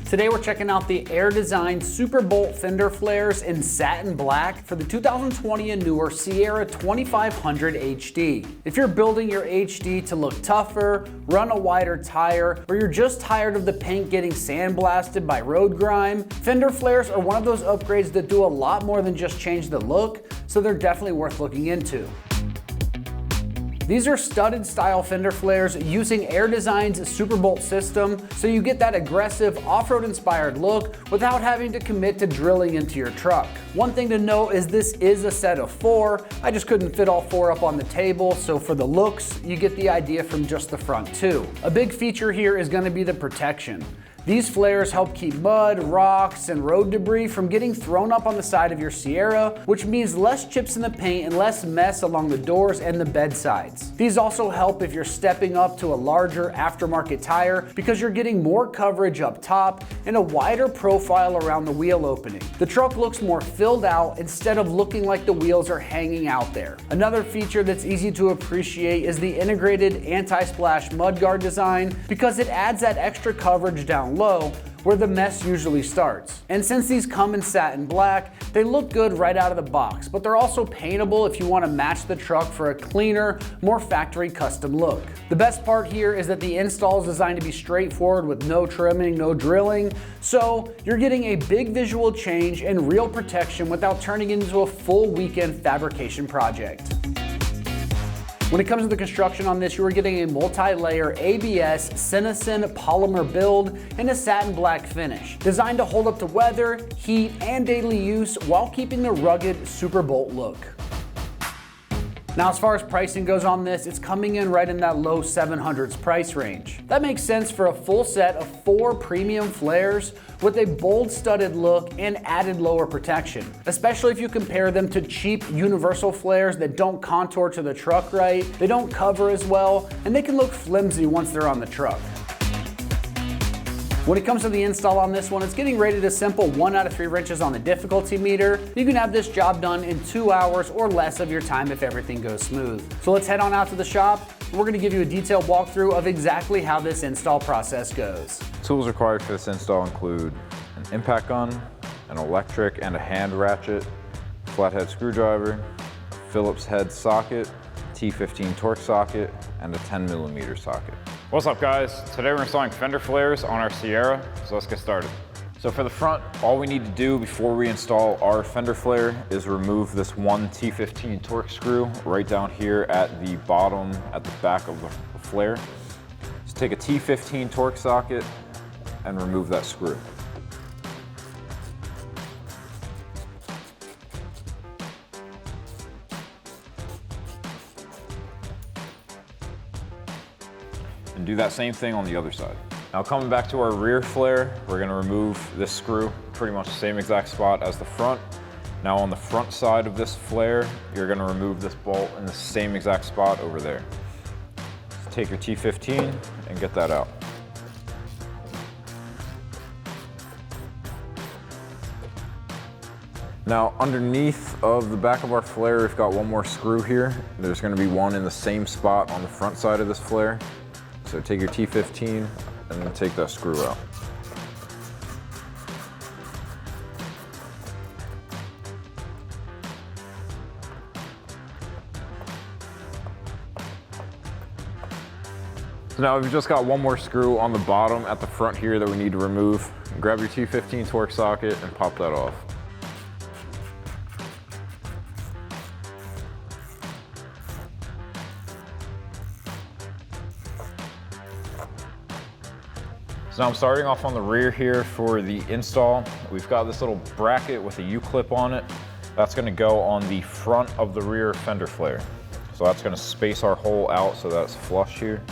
Today we're checking out the Air Design Super Bolt fender flares in satin black for the 2020 and newer Sierra 2500 HD. If you're building your HD to look tougher, run a wider tire, or you're just tired of the paint getting sandblasted by road grime, fender flares are one of those upgrades that do a lot more than just change the look, so they're definitely worth looking into. These are studded style fender flares using Air Design's Super Bolt system, so you get that aggressive off-road inspired look without having to commit to drilling into your truck. One thing to note is this is a set of 4. I just couldn't fit all 4 up on the table, so for the looks, you get the idea from just the front too. A big feature here is going to be the protection. These flares help keep mud, rocks, and road debris from getting thrown up on the side of your Sierra, which means less chips in the paint and less mess along the doors and the bed sides. These also help if you're stepping up to a larger aftermarket tire because you're getting more coverage up top and a wider profile around the wheel opening. The truck looks more filled out instead of looking like the wheels are hanging out there. Another feature that's easy to appreciate is the integrated anti-splash mudguard design because it adds that extra coverage down low where the mess usually starts. And since these come in satin black, they look good right out of the box, but they're also paintable if you want to match the truck for a cleaner, more factory custom look. The best part here is that the install is designed to be straightforward with no trimming, no drilling, so you're getting a big visual change and real protection without turning it into a full weekend fabrication project. When it comes to the construction on this, you are getting a multi-layer ABS Senesin polymer build in a satin black finish, designed to hold up to weather, heat, and daily use while keeping the rugged Super Bolt look. Now, as far as pricing goes on this, it's coming in right in that low 700s price range. That makes sense for a full set of 4 premium flares with a bold studded look and added lower protection, especially if you compare them to cheap universal flares that don't contour to the truck right, they don't cover as well, and they can look flimsy once they're on the truck. When it comes to the install on this one, it's getting rated a simple 1 out of 3 wrenches on the difficulty meter. You can have this job done in 2 hours or less of your time if everything goes smooth. So let's head on out to the shop. We're going to give you a detailed walkthrough of exactly how this install process goes. Tools required for this install include an impact gun, an electric and a hand ratchet, flathead screwdriver, Phillips head socket, T15 torque socket, and a 10mm socket. What's up guys? Today we're installing fender flares on our Sierra, so let's get started. So for the front, all we need to do before we install our fender flare is remove this one T15 torque screw right down here at the bottom, at the back of the flare. Just take a T15 torque socket and remove that screw. And do that same thing on the other side. Now coming back to our rear flare, we're gonna remove this screw, pretty much the same exact spot as the front. Now on the front side of this flare, you're gonna remove this bolt in the same exact spot over there. So take your T15 and get that out. Now underneath of the back of our flare, we've got one more screw here. There's gonna be one in the same spot on the front side of this flare. So take your T15 and then take that screw out. So now we've just got one more screw on the bottom at the front here that we need to remove. Grab your T15 torque socket and pop that off. So now I'm starting off on the rear here for the install. We've got this little bracket with a U-clip on it. That's gonna go on the front of the rear fender flare. So that's gonna space our hole out so that's flush here.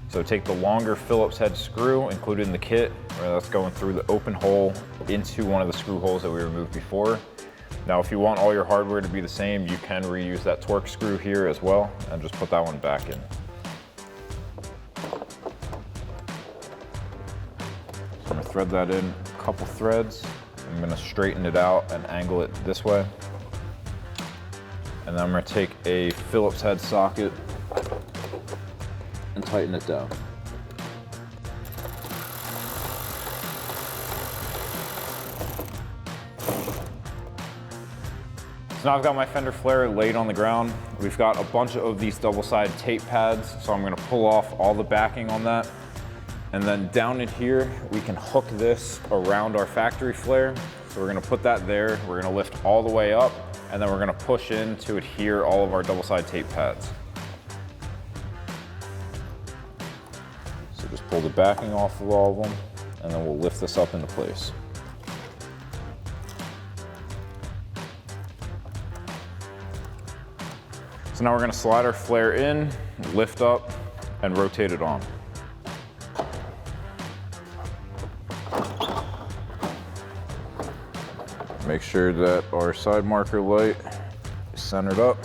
So take the longer Phillips head screw included in the kit, where that's going through the open hole into one of the screw holes that we removed before. Now if you want all your hardware to be the same, you can reuse that torque screw here as well and just put that one back in. I'm gonna thread that in a couple threads. I'm gonna straighten it out and angle it this way. And then I'm gonna take a Phillips head socket and tighten it down. So now I've got my fender flare laid on the ground. We've got a bunch of these double-sided tape pads, so I'm gonna pull off all the backing on that. And then down in here, we can hook this around our factory flare. So we're gonna put that there, we're gonna lift all the way up, and then we're gonna push in to adhere all of our double-sided tape pads. So just pull the backing off of all of them, and then we'll lift this up into place. So now we're gonna slide our flare in, lift up, and rotate it on. Make sure that our side marker light is centered up.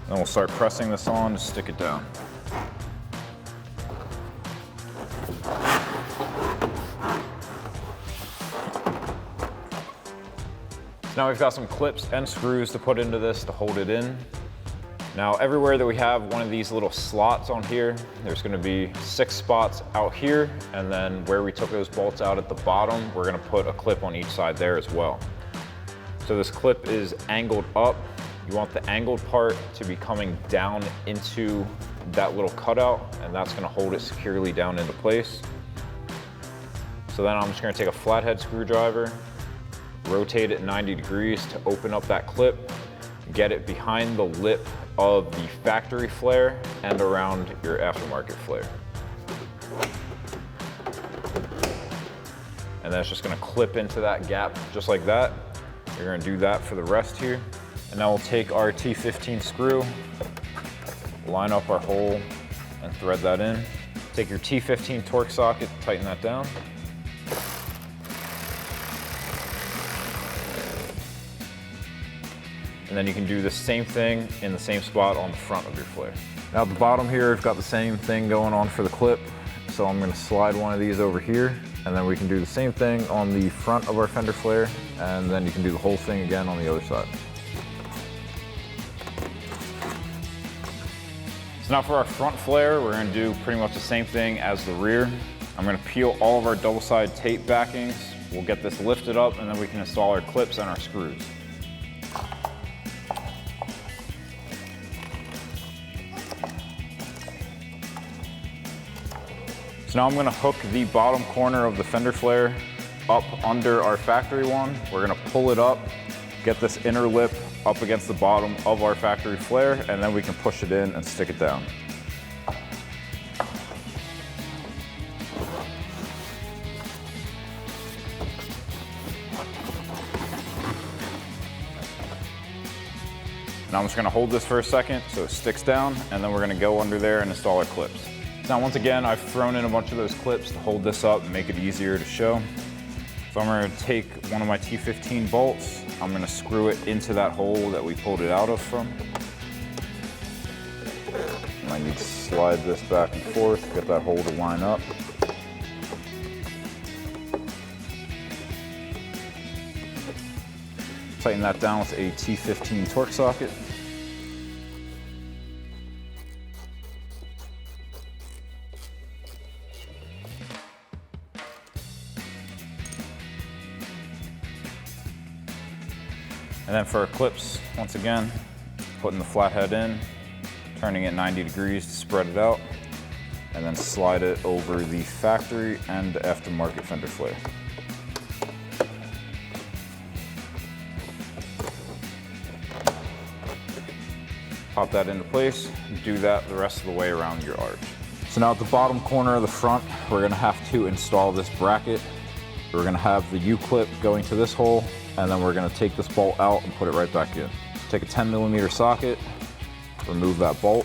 Then we'll start pressing this on to stick it down. So now we've got some clips and screws to put into this to hold it in. Now everywhere that we have one of these little slots on here, there's gonna be 6 spots out here, and then where we took those bolts out at the bottom, we're gonna put a clip on each side there as well. So this clip is angled up. You want the angled part to be coming down into that little cutout, and that's gonna hold it securely down into place. So then I'm just gonna take a flathead screwdriver, rotate it 90 degrees to open up that clip, get it behind the lip of the factory flare and around your aftermarket flare. And then it's just gonna clip into that gap just like that. You're gonna do that for the rest here. And now we'll take our T15 screw, line up our hole and thread that in. Take your T15 torque socket, tighten that down. And then you can do the same thing in the same spot on the front of your flare. Now at the bottom here, we've got the same thing going on for the clip. So I'm gonna slide one of these over here, and then we can do the same thing on the front of our fender flare, and then you can do the whole thing again on the other side. So now for our front flare, we're gonna do pretty much the same thing as the rear. I'm gonna peel all of our double-sided tape backings. We'll get this lifted up, and then we can install our clips and our screws. So now I'm gonna hook the bottom corner of the fender flare up under our factory one. We're gonna pull it up, get this inner lip up against the bottom of our factory flare, and then we can push it in and stick it down. Now I'm just gonna hold this for a second so it sticks down, and then we're gonna go under there and install our clips. Now once again, I've thrown in a bunch of those clips to hold this up and make it easier to show. So I'm gonna take one of my T15 bolts, I'm gonna screw it into that hole that we pulled it out of from. And I need to slide this back and forth, get that hole to line up. Tighten that down with a T15 torque socket. And then for our clips, once again, putting the flathead in, turning it 90 degrees to spread it out, and then slide it over the factory and aftermarket fender flare. Pop that into place, do that the rest of the way around your arch. So now at the bottom corner of the front, we're gonna have to install this bracket. We're gonna have the U-clip going to this hole, and then we're gonna take this bolt out and put it right back in. Take a 10mm socket, remove that bolt.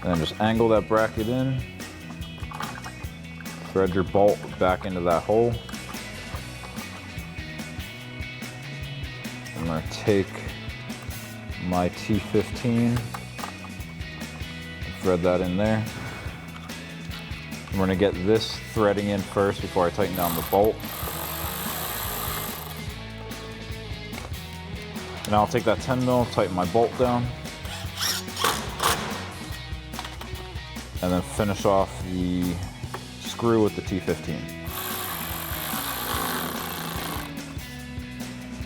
And then just angle that bracket in, thread your bolt back into that hole. I'm gonna take my T15, thread that in there. We're gonna get this threading in first before I tighten down the bolt. And I'll take that 10mm, tighten my bolt down. and then finish off the screw with the T15.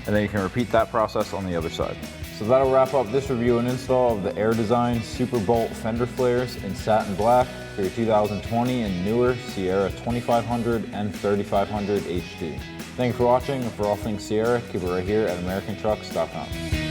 And then you can repeat that process on the other side. So that'll wrap up this review and install of the Air Design Super Bolt fender flares in satin black for your 2020 and newer Sierra 2500 and 3500 HD. Thank you for watching, and for all things Sierra, keep it right here at AmericanTrucks.com.